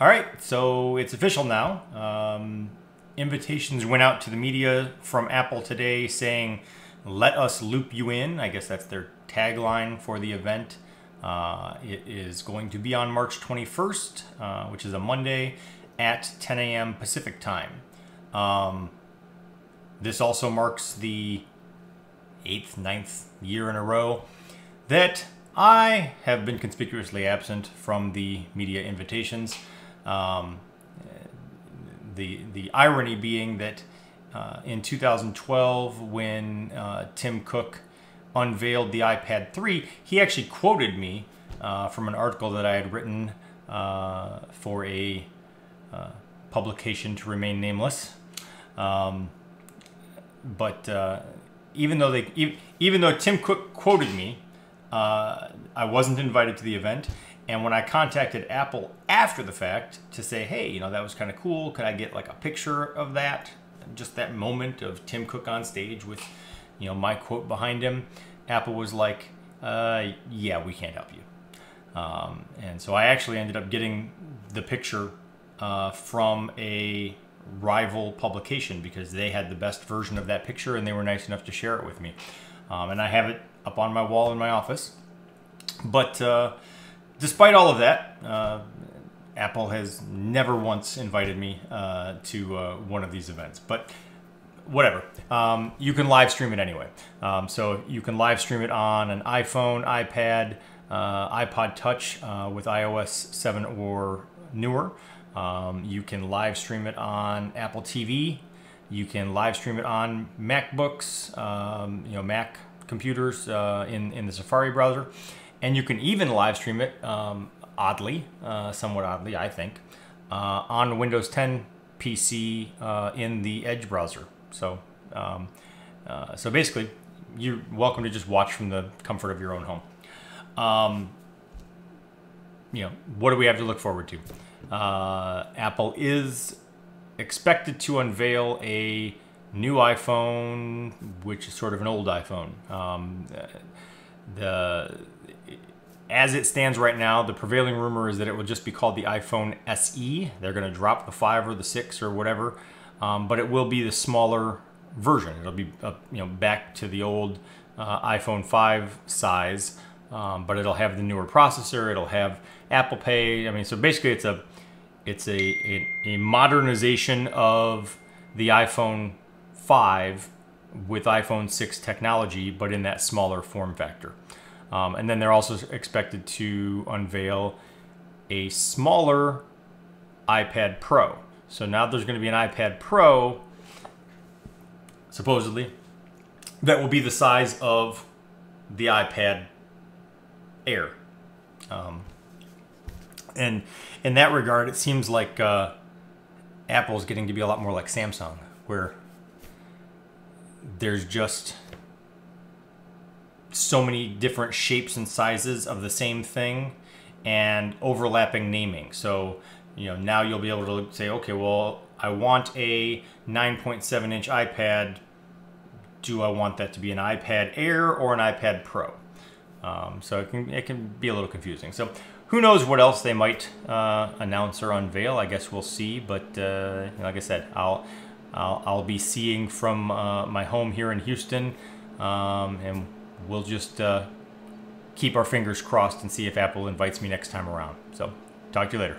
All right, so it's official now. Invitations went out to the media from Apple today saying, "Let us loop you in." I guess that's their tagline for the event. It is going to be on March 21st, which is a Monday at 10 a.m. Pacific time. This also marks the 9th year in a row that I have been conspicuously absent from the media invitations. The irony being that in 2012, when Tim Cook unveiled the iPad 3, he actually quoted me from an article that I had written for a publication to remain nameless. But even though Tim Cook quoted me, I wasn't invited to the event. And when I contacted Apple after the fact to say, hey, that was kind of cool, could I get like a picture of that? Just that moment of Tim Cook on stage with, my quote behind him. Apple was like, yeah, we can't help you. And so I actually ended up getting the picture from a rival publication because they had the best version of that picture and they were nice enough to share it with me. And I have it up on my wall in my office. But despite all of that, Apple has never once invited me to one of these events. But whatever. You can live stream it anyway. So you can live stream it on an iPhone, iPad, iPod Touch with iOS 7 or newer. You can live stream it on Apple TV. You can live stream it on MacBooks, Mac computers in the Safari browser. And you can even live stream it, somewhat oddly, I think, on Windows 10 PC in the Edge browser. So, so basically, you're welcome to just watch from the comfort of your own home. What do we have to look forward to? Apple is expected to unveil a new iPhone, which is sort of an old iPhone. As it stands right now, the prevailing rumor is that it will just be called the iPhone SE. They're going to drop the 5 or the 6 or whatever, but it will be the smaller version. It'll be back to the old iPhone 5 size, but it'll have the newer processor. It'll have Apple Pay. I mean, so basically, it's a modernization of the iPhone 5 with iPhone 6 technology, but in that smaller form factor. And then they're also expected to unveil a smaller iPad Pro. So now there's going to be an iPad Pro, supposedly, that will be the size of the iPad Air. And in that regard, it seems like Apple's getting to be a lot more like Samsung, where there's just so many different shapes and sizes of the same thing and overlapping naming. So, now you'll be able to say, okay, well, I want a 9.7-inch iPad. Do I want that to be an iPad Air or an iPad Pro? So it can be a little confusing. So who knows what else they might announce or unveil? I guess we'll see. But like I said, I'll be seeing from my home here in Houston, and we'll just keep our fingers crossed and see if Apple invites me next time around. So talk to you later.